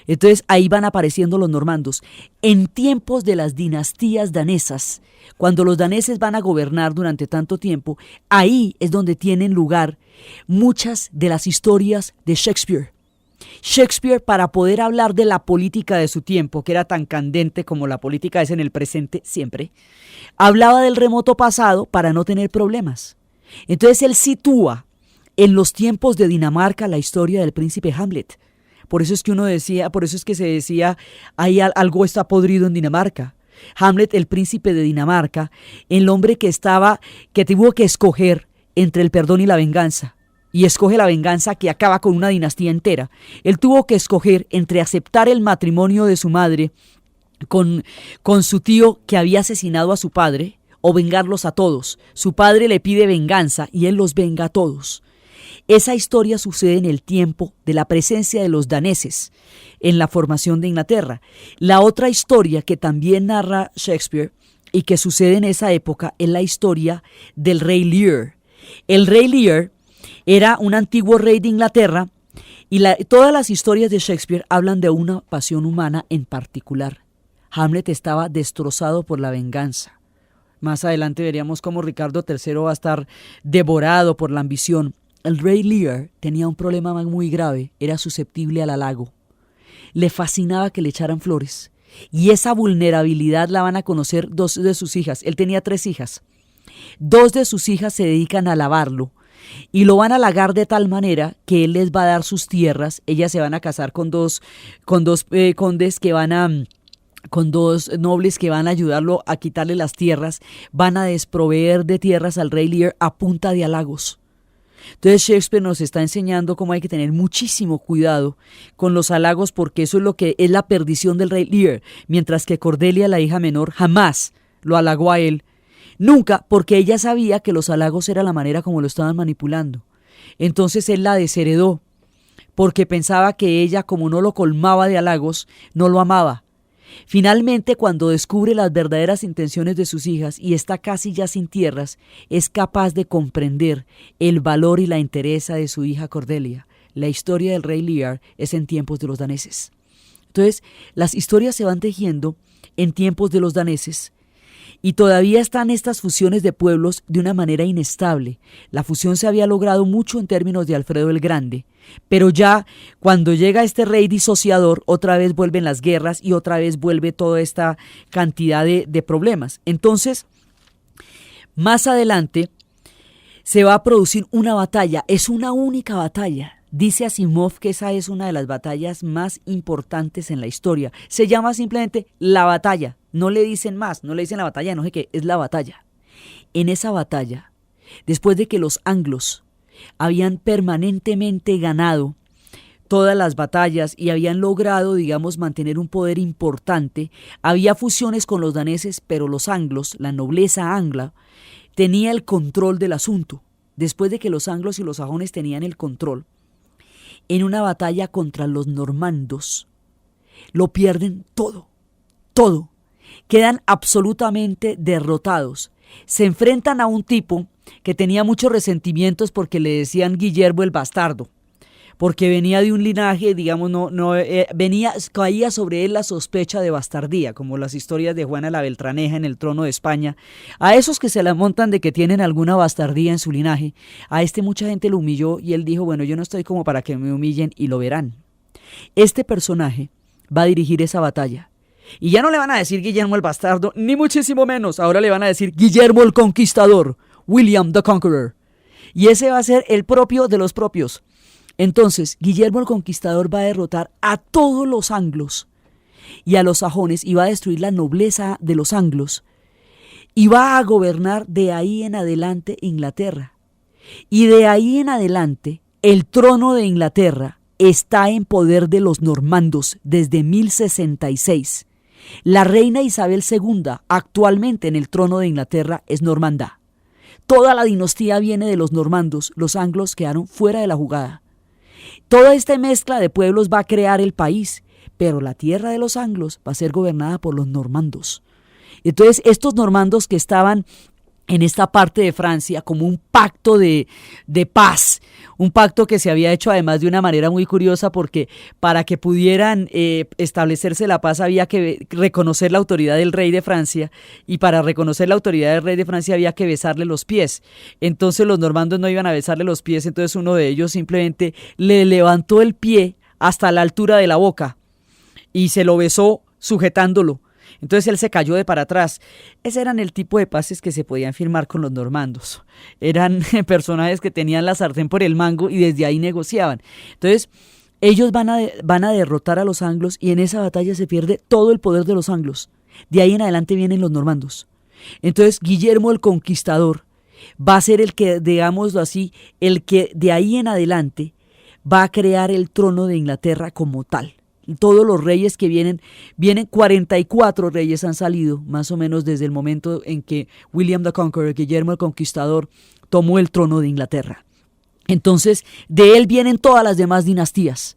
Entonces ahí van apareciendo los normandos. En tiempos de las dinastías danesas, cuando los daneses van a gobernar durante tanto tiempo, ahí es donde tienen lugar muchas de las historias de Shakespeare. Shakespeare, para poder hablar de la política de su tiempo, que era tan candente como la política es en el presente siempre, hablaba del remoto pasado para no tener problemas. Entonces él sitúa en los tiempos de Dinamarca la historia del príncipe Hamlet. Por eso es que se decía, algo está podrido en Dinamarca. Hamlet, el príncipe de Dinamarca, el hombre que tuvo que escoger entre el perdón y la venganza. Y escoge la venganza que acaba con una dinastía entera. Él tuvo que escoger entre aceptar el matrimonio de su madre con su tío que había asesinado a su padre o vengarlos a todos. Su padre le pide venganza y él los venga a todos. Esa historia sucede en el tiempo de la presencia de los daneses en la formación de Inglaterra. La otra historia que también narra Shakespeare y que sucede en esa época es la historia del rey Lear. El rey Lear era un antiguo rey de Inglaterra y todas las historias de Shakespeare hablan de una pasión humana en particular. Hamlet estaba destrozado por la venganza. Más adelante veríamos cómo Ricardo III va a estar devorado por la ambición. El rey Lear tenía un problema muy grave, era susceptible al halago. Le fascinaba que le echaran flores. Y esa vulnerabilidad la van a conocer 2 de sus hijas. Él tenía 3 hijas. 2 de sus hijas se dedican a alabarlo. Y lo van a halagar de tal manera que él les va a dar sus tierras. Ellas se van a casar con dos condes con 2 nobles que van a ayudarlo a quitarle las tierras. Van a desproveer de tierras al rey Lear a punta de halagos. Entonces Shakespeare nos está enseñando cómo hay que tener muchísimo cuidado con los halagos, porque eso es lo que es la perdición del rey Lear, mientras que Cordelia, la hija menor, jamás lo halagó a él. Nunca, porque ella sabía que los halagos era la manera como lo estaban manipulando. Entonces él la desheredó, porque pensaba que ella, como no lo colmaba de halagos, no lo amaba. Finalmente, cuando descubre las verdaderas intenciones de sus hijas y está casi ya sin tierras, es capaz de comprender el valor y la entereza de su hija Cordelia. La historia del rey Lear es en tiempos de los daneses. Entonces, las historias se van tejiendo en tiempos de los daneses y todavía están estas fusiones de pueblos de una manera inestable. La fusión se había logrado mucho en términos de Alfredo el Grande, pero ya cuando llega este rey disociador, otra vez vuelven las guerras y otra vez vuelve toda esta cantidad de problemas. Entonces, más adelante se va a producir una batalla, es una única batalla. Dice Asimov que esa es una de las batallas más importantes en la historia. Se llama simplemente la batalla, no le dicen más, no le dicen la batalla, no sé qué, es la batalla. En esa batalla, después de que los anglos habían permanentemente ganado todas las batallas y habían logrado, digamos, mantener un poder importante, había fusiones con los daneses, pero los anglos, la nobleza angla, tenía el control del asunto. Después de que los anglos y los sajones tenían el control, en una batalla contra los normandos, lo pierden todo, todo. Quedan absolutamente derrotados. Se enfrentan a un tipo que tenía muchos resentimientos porque le decían Guillermo el Bastardo, porque venía de un linaje, digamos, caía sobre él la sospecha de bastardía, como las historias de Juana la Beltraneja en el trono de España. A esos que se la montan de que tienen alguna bastardía en su linaje, a este mucha gente lo humilló y él dijo, bueno, yo no estoy como para que me humillen, y lo verán. Este personaje va a dirigir esa batalla. Y ya no le van a decir Guillermo el Bastardo, ni muchísimo menos, ahora le van a decir Guillermo el Conquistador, William the Conqueror. Y ese va a ser el propio de los propios. Entonces, Guillermo el Conquistador va a derrotar a todos los anglos y a los sajones y va a destruir la nobleza de los anglos y va a gobernar de ahí en adelante Inglaterra. Y de ahí en adelante, el trono de Inglaterra está en poder de los normandos desde 1066. La reina Isabel II, actualmente en el trono de Inglaterra, es normanda. Toda la dinastía viene de los normandos, los anglos quedaron fuera de la jugada. Toda esta mezcla de pueblos va a crear el país, pero la tierra de los anglos va a ser gobernada por los normandos. Entonces, estos normandos que estaban en esta parte de Francia como un pacto de paz, un pacto que se había hecho además de una manera muy curiosa, porque para que pudieran establecerse la paz había que reconocer la autoridad del rey de Francia, y para reconocer la autoridad del rey de Francia había que besarle los pies. Entonces los normandos no iban a besarle los pies, entonces uno de ellos simplemente le levantó el pie hasta la altura de la boca y se lo besó sujetándolo. Entonces él se cayó de para atrás. Ese eran el tipo de paces que se podían firmar con los normandos. Eran personajes que tenían la sartén por el mango y desde ahí negociaban. Entonces ellos van a derrotar a los anglos, y en esa batalla se pierde todo el poder de los anglos. De ahí en adelante vienen los normandos. Entonces Guillermo el Conquistador va a ser el que, digámoslo así, el que de ahí en adelante va a crear el trono de Inglaterra como tal. Todos los reyes que vienen 44 reyes han salido, más o menos desde el momento en que William the Conqueror, Guillermo el Conquistador, tomó el trono de Inglaterra. Entonces, de él vienen todas las demás dinastías.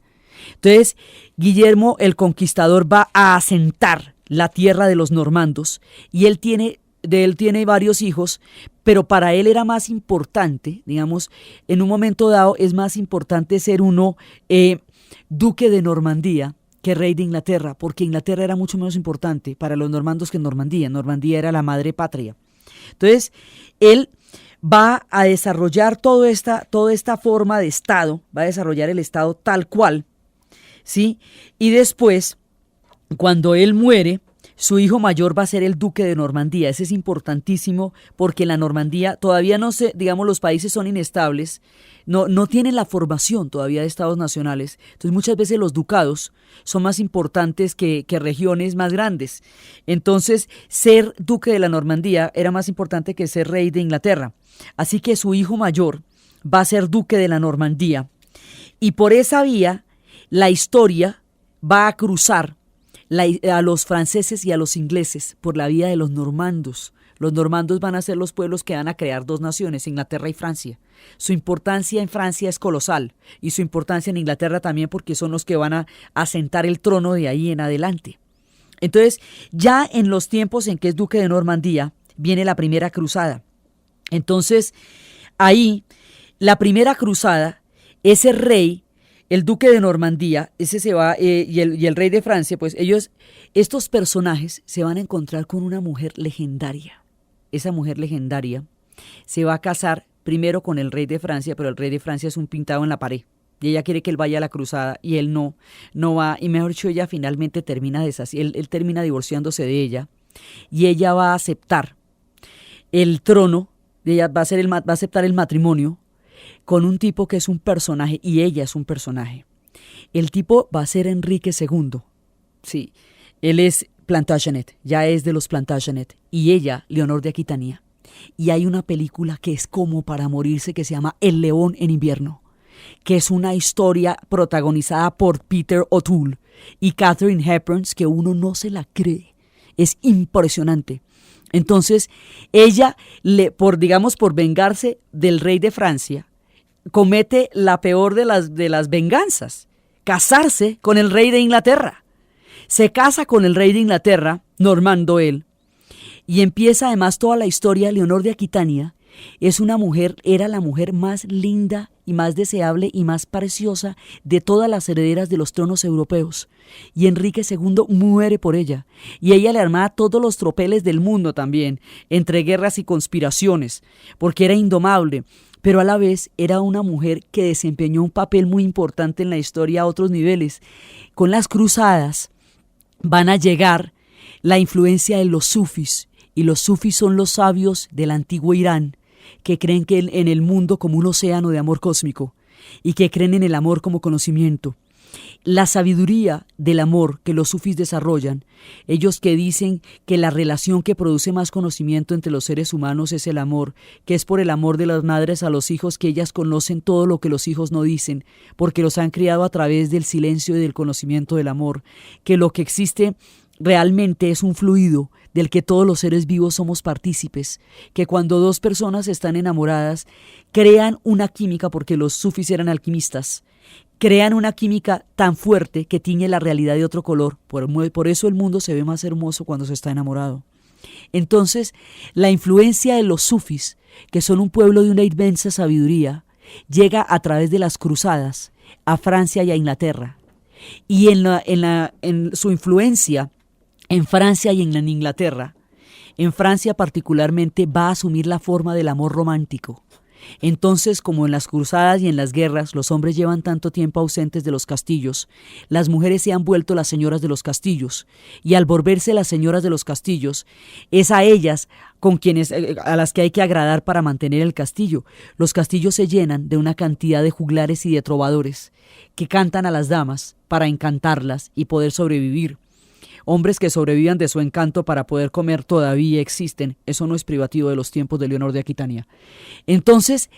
Entonces, Guillermo el Conquistador va a asentar la tierra de los normandos, y de él tiene varios hijos, pero para él era más importante, digamos, en un momento dado es más importante ser uno duque de Normandía que rey de Inglaterra, porque Inglaterra era mucho menos importante para los normandos que Normandía. Normandía era la madre patria. Entonces, él va a desarrollar toda esta forma de Estado, va a desarrollar el Estado tal cual, ¿sí? Y después, cuando él muere, su hijo mayor va a ser el duque de Normandía. Ese es importantísimo, porque la Normandía todavía no se, digamos, los países son inestables, no tienen la formación todavía de estados nacionales. Entonces muchas veces los ducados son más importantes que regiones más grandes. Entonces ser duque de la Normandía era más importante que ser rey de Inglaterra. Así que su hijo mayor va a ser duque de la Normandía, y por esa vía la historia va a cruzar a los franceses y a los ingleses por la vía de los normandos. Los normandos van a ser los pueblos que van a crear dos naciones, Inglaterra y Francia. Su importancia en Francia es colosal, y su importancia en Inglaterra también, porque son los que van a asentar el trono de ahí en adelante. Entonces, ya en los tiempos en que es duque de Normandía, viene la primera cruzada. Entonces, ahí, la primera cruzada, ese rey, el duque de Normandía, ese se va, y el rey de Francia, pues estos personajes se van a encontrar con una mujer legendaria. Esa mujer legendaria se va a casar primero con el rey de Francia, pero el rey de Francia es un pintado en la pared, y ella quiere que él vaya a la cruzada, y él no va, y mejor dicho, ella finalmente termina él termina divorciándose de ella, y ella va a aceptar el trono, ella va a aceptar el matrimonio con un tipo que es un personaje, y ella es un personaje. El tipo va a ser Enrique II, sí, él es Plantagenet, ya es de los Plantagenet, y ella, Leonor de Aquitania. Y hay una película que es como para morirse, que se llama El León en Invierno, que es una historia protagonizada por Peter O'Toole y Katharine Hepburn, que uno no se la cree, es impresionante. Entonces, ella, por vengarse del rey de Francia, comete la peor de las venganzas, casarse con el rey de Inglaterra. Se casa con el rey de Inglaterra, normando él, y empieza además toda la historia. Leonor de Aquitania era la mujer más linda y más deseable y más preciosa de todas las herederas de los tronos europeos, y Enrique II muere por ella, y ella le armaba todos los tropeles del mundo también, entre guerras y conspiraciones, porque era indomable, pero a la vez era una mujer que desempeñó un papel muy importante en la historia a otros niveles. Con las cruzadas van a llegar la influencia de los sufis, y los sufis son los sabios del antiguo Irán, que creen que en el mundo como un océano de amor cósmico, y que creen en el amor como conocimiento. La sabiduría del amor que los sufis desarrollan, ellos que dicen que la relación que produce más conocimiento entre los seres humanos es el amor, que es por el amor de las madres a los hijos que ellas conocen todo lo que los hijos no dicen, porque los han criado a través del silencio y del conocimiento del amor, que lo que existe realmente es un fluido del que todos los seres vivos somos partícipes, que cuando dos personas están enamoradas, crean una química, porque los sufis eran alquimistas, crean una química tan fuerte que tiñe la realidad de otro color. Por eso el mundo se ve más hermoso cuando se está enamorado. Entonces, la influencia de los sufis, que son un pueblo de una inmensa sabiduría, llega a través de las cruzadas a Francia y a Inglaterra. Y en su influencia en Francia y en Inglaterra, en Francia particularmente, va a asumir la forma del amor romántico. Entonces, como en las cruzadas y en las guerras, los hombres llevan tanto tiempo ausentes de los castillos, las mujeres se han vuelto las señoras de los castillos, y al volverse las señoras de los castillos, es a ellas a las que hay que agradar para mantener el castillo. Los castillos se llenan de una cantidad de juglares y de trovadores que cantan a las damas para encantarlas y poder sobrevivir. Hombres que sobrevivan de su encanto para poder comer todavía existen. Eso no es privativo de los tiempos de Leonor de Aquitania. Entonces,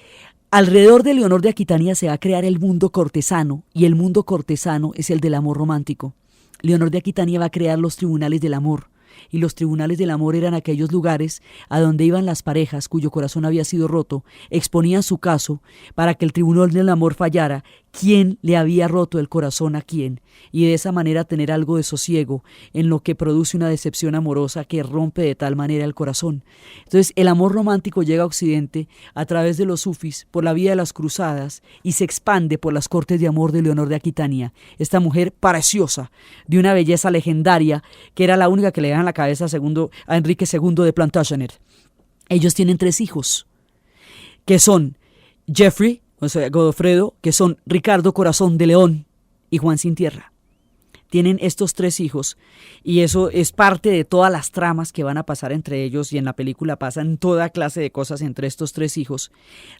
alrededor de Leonor de Aquitania se va a crear el mundo cortesano, y el mundo cortesano es el del amor romántico. Leonor de Aquitania va a crear los tribunales del amor, y los tribunales del amor eran aquellos lugares a donde iban las parejas cuyo corazón había sido roto, exponían su caso para que el tribunal del amor fallara quién le había roto el corazón a quién, y de esa manera tener algo de sosiego en lo que produce una decepción amorosa que rompe de tal manera el corazón. Entonces el amor romántico llega a Occidente a través de los sufis por la vía de las cruzadas y se expande por las cortes de amor de Leonor de Aquitania, esta mujer preciosa, de una belleza legendaria, que era la única que le dejan la cabeza a Enrique II de Plantagenet. Ellos tienen 3 hijos, que son Geoffrey, o sea, Godofredo, que son Ricardo Corazón de León y Juan Sin Tierra. Tienen estos 3 hijos, y eso es parte de todas las tramas que van a pasar entre ellos, y en la película pasan toda clase de cosas entre estos 3 hijos.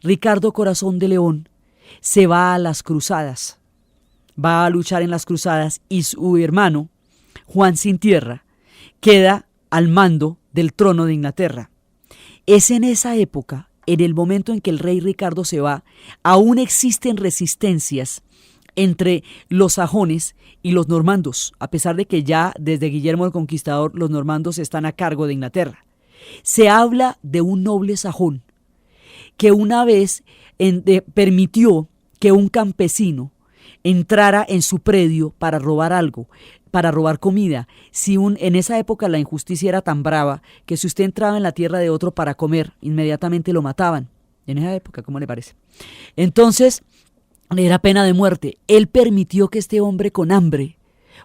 Ricardo Corazón de León se va a las cruzadas, va a luchar en las cruzadas, y su hermano, Juan Sin Tierra, queda al mando del trono de Inglaterra. Es en esa época, en el momento en que el rey Ricardo se va, aún existen resistencias entre los sajones y los normandos, a pesar de que ya desde Guillermo el Conquistador los normandos están a cargo de Inglaterra. Se habla de un noble sajón que una vez permitió que un campesino entrara en su predio para robar algo, para robar comida. En esa época la injusticia era tan brava que si usted entraba en la tierra de otro para comer, inmediatamente lo mataban. En esa época, ¿cómo le parece? Entonces, era pena de muerte. Él permitió que este hombre con hambre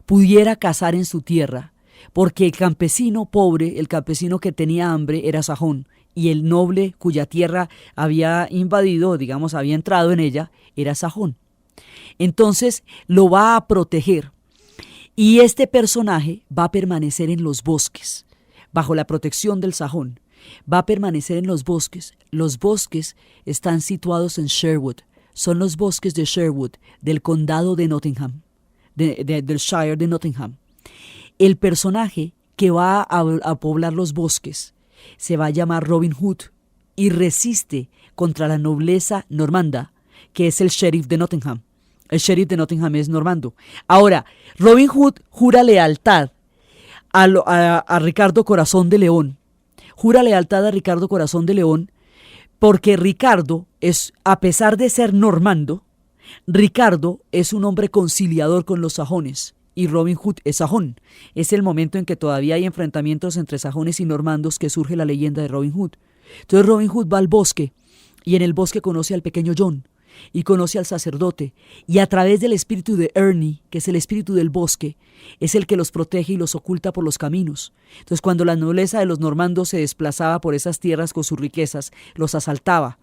pudiera cazar en su tierra, porque el campesino pobre, el campesino que tenía hambre, era sajón, y el noble cuya tierra había invadido, digamos, había entrado en ella, era sajón. Entonces, lo va a proteger. Y este personaje va a permanecer en los bosques, bajo la protección del sajón. Va a permanecer en los bosques. Los bosques están situados en Sherwood. Son los bosques de Sherwood, del condado de Nottingham, del Shire de Nottingham. El personaje que va a poblar los bosques se va a llamar Robin Hood y resiste contra la nobleza normanda, que es el sheriff de Nottingham. El sheriff de Nottingham es normando. Ahora, Robin Hood jura lealtad a Ricardo Corazón de León. Jura lealtad a Ricardo Corazón de León porque Ricardo a pesar de ser normando, Ricardo es un hombre conciliador con los sajones. Y Robin Hood es sajón. Es el momento en que todavía hay enfrentamientos entre sajones y normandos que surge la leyenda de Robin Hood. Entonces Robin Hood va al bosque y en el bosque conoce al pequeño John. Y conoce al sacerdote, y a través del espíritu de Ernie, que es el espíritu del bosque, es el que los protege y los oculta por los caminos. Entonces, cuando la nobleza de los normandos se desplazaba por esas tierras con sus riquezas, los asaltaba,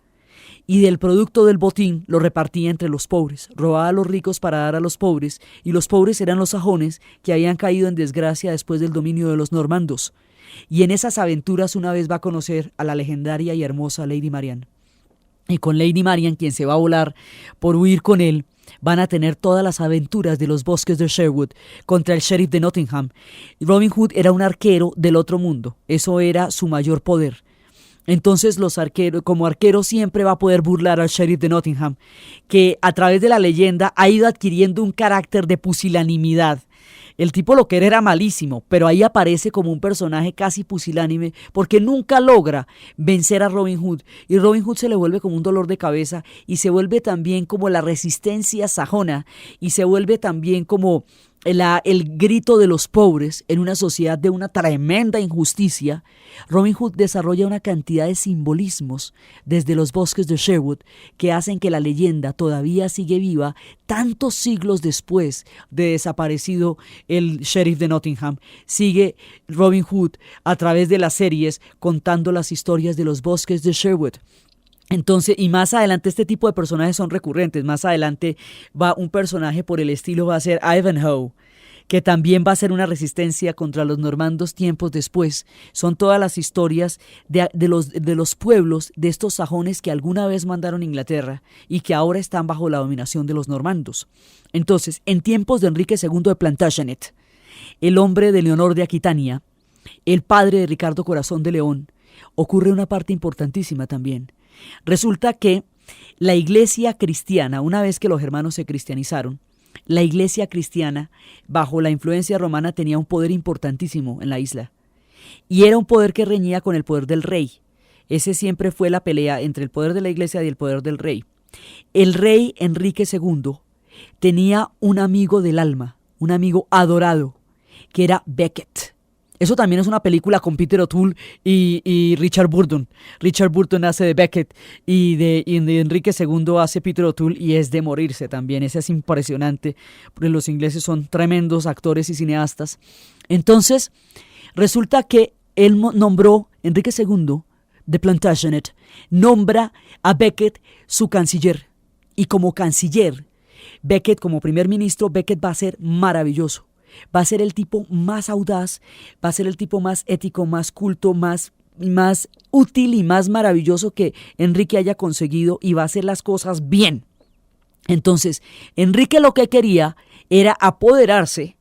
y del producto del botín lo repartía entre los pobres, robaba a los ricos para dar a los pobres, y los pobres eran los sajones que habían caído en desgracia después del dominio de los normandos. Y en esas aventuras una vez va a conocer a la legendaria y hermosa Lady Marianne. Y con Lady Marianne, quien se va a volar por huir con él, van a tener todas las aventuras de los bosques de Sherwood contra el sheriff de Nottingham. Robin Hood era un arquero del otro mundo, eso era su mayor poder. Entonces como arquero siempre va a poder burlar al sheriff de Nottingham, que a través de la leyenda ha ido adquiriendo un carácter de pusilanimidad, El tipo lo que era malísimo, pero ahí aparece como un personaje casi pusilánime porque nunca logra vencer a Robin Hood. Y Robin Hood se le vuelve como un dolor de cabeza y se vuelve también como la resistencia sajona y se vuelve también como el grito de los pobres en una sociedad de una tremenda injusticia. Robin Hood desarrolla una cantidad de simbolismos desde los bosques de Sherwood que hacen que la leyenda todavía sigue viva tantos siglos después de desaparecido el sheriff de Nottingham. Sigue Robin Hood a través de las series contando las historias de los bosques de Sherwood. Entonces, y más adelante este tipo de personajes son recurrentes. Más adelante va un personaje por el estilo, va a ser Ivanhoe, que también va a ser una resistencia contra los normandos tiempos después. Son todas las historias de los pueblos de estos sajones que alguna vez mandaron a Inglaterra y que ahora están bajo la dominación de los normandos. Entonces, en tiempos de Enrique II de Plantagenet, el hombre de Leonor de Aquitania, el padre de Ricardo Corazón de León, ocurre una parte importantísima también. Resulta que la iglesia cristiana, una vez que los germanos se cristianizaron, la iglesia cristiana, bajo la influencia romana, tenía un poder importantísimo en la isla. Y era un poder que reñía con el poder del rey. Ese siempre fue la pelea entre el poder de la iglesia y el poder del rey. El rey Enrique II tenía un amigo del alma, un amigo adorado, que era Becket. Eso también es una película con Peter O'Toole y Richard Burton. Richard Burton hace de Becket y de Enrique II hace Peter O'Toole y es de morirse también. Ese es impresionante porque los ingleses son tremendos actores y cineastas. Entonces, resulta que él nombró, Enrique II de Plantagenet, nombra a Becket su canciller. Y como canciller, Becket como primer ministro, Becket va a ser maravilloso. Va a ser el tipo más audaz, va a ser el tipo más ético, más culto, más útil y más maravilloso que Enrique haya conseguido y va a hacer las cosas bien. Entonces, Enrique lo que quería era apoderarse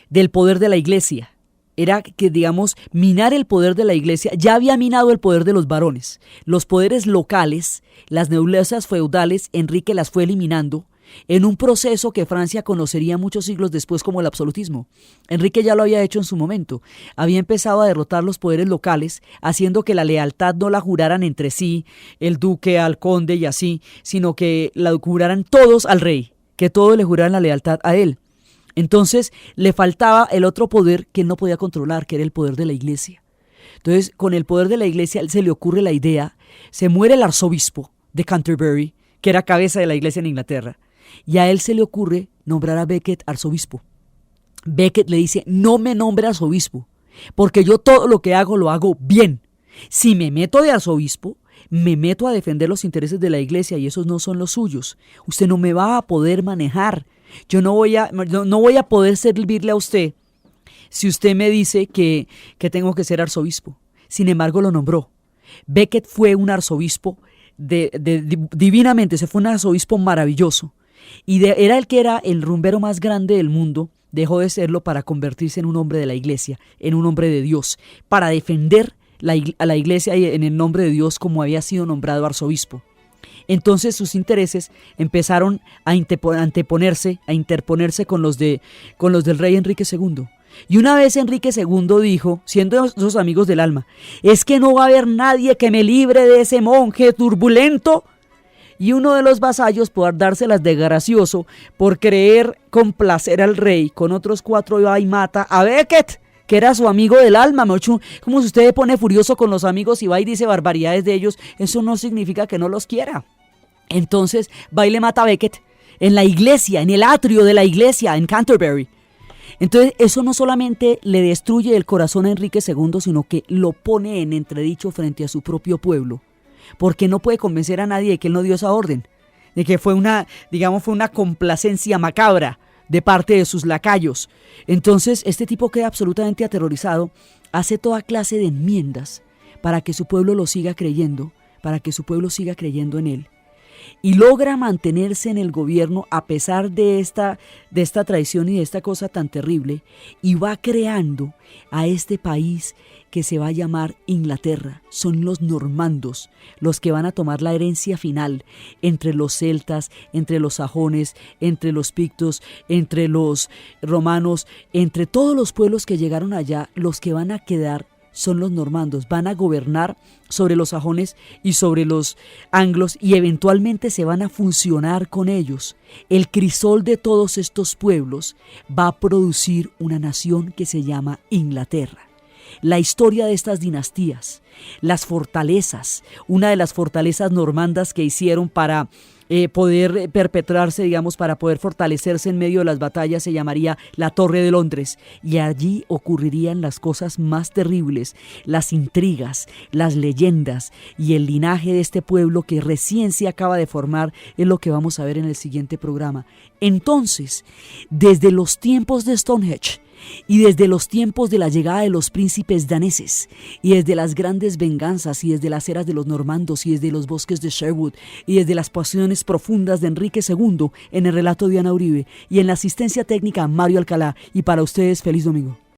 del poder de la iglesia. Era que, digamos, minar el poder de la iglesia. Ya había minado el poder de los varones. Los poderes locales, las noblezas feudales, Enrique las fue eliminando en un proceso que Francia conocería muchos siglos después como el absolutismo. Enrique ya lo había hecho en su momento. Había empezado a derrotar los poderes locales, haciendo que la lealtad no la juraran entre sí, el duque al conde y así, sino que la juraran todos al rey, que todos le juraran la lealtad a él. Entonces le faltaba el otro poder que él no podía controlar, que era el poder de la iglesia. Entonces, con el poder de la iglesia, a él se le ocurre la idea, se muere el arzobispo de Canterbury, que era cabeza de la iglesia en Inglaterra, y a él se le ocurre nombrar a Becket arzobispo. Becket le dice, no me nombre arzobispo, porque yo todo lo que hago lo hago bien. Si me meto de arzobispo, me meto a defender los intereses de la iglesia y esos no son los suyos. Usted no me va a poder manejar. Yo no voy a poder servirle a usted si usted me dice que tengo que ser arzobispo. Sin embargo, lo nombró. Becket fue un arzobispo divinamente, se fue un arzobispo maravilloso. Y era el que era el rumbero más grande del mundo, dejó de serlo para convertirse en un hombre de la iglesia, en un hombre de Dios, para defender a la iglesia en el nombre de Dios como había sido nombrado arzobispo. Entonces sus intereses empezaron a interponerse con los del rey Enrique II. Y una vez Enrique II dijo, siendo esos amigos del alma, es que no va a haber nadie que me libre de ese monje turbulento. Y uno de los vasallos, por dárselas de gracioso, por creer complacer al rey, con otros 4 va y mata a Becket, que era su amigo del alma. Como si usted se pone furioso con los amigos y va y dice barbaridades de ellos, eso no significa que no los quiera. Entonces va y le mata a Becket en la iglesia, en el atrio de la iglesia en Canterbury. Entonces eso no solamente le destruye el corazón a Enrique II, sino que lo pone en entredicho frente a su propio pueblo, porque no puede convencer a nadie de que él no dio esa orden, de que fue una complacencia macabra de parte de sus lacayos. Entonces este tipo queda absolutamente aterrorizado, hace toda clase de enmiendas para que su pueblo lo siga creyendo, para que su pueblo siga creyendo en él. y logra mantenerse en el gobierno a pesar de esta traición y de esta cosa tan terrible, y va creando a este país que se va a llamar Inglaterra. Son los normandos los que van a tomar la herencia final entre los celtas, entre los sajones, entre los pictos, entre los romanos, entre todos los pueblos que llegaron allá. Los que van a quedar son los normandos, van a gobernar sobre los sajones y sobre los anglos, y eventualmente se van a fusionar con ellos. El crisol de todos estos pueblos va a producir una nación que se llama Inglaterra. La historia de estas dinastías, las fortalezas, una de las fortalezas normandas que hicieron para poder perpetrarse, digamos, para poder fortalecerse en medio de las batallas, se llamaría la Torre de Londres, y allí ocurrirían las cosas más terribles, las intrigas, las leyendas y el linaje de este pueblo que recién se acaba de formar, es lo que vamos a ver en el siguiente programa. Entonces, desde los tiempos de Stonehenge, y desde los tiempos de la llegada de los príncipes daneses, y desde las grandes venganzas, y desde las eras de los normandos, y desde los bosques de Sherwood, y desde las pasiones profundas de Enrique II, en el relato de Ana Uribe, y en la asistencia técnica Mario Alcalá, y para ustedes feliz domingo.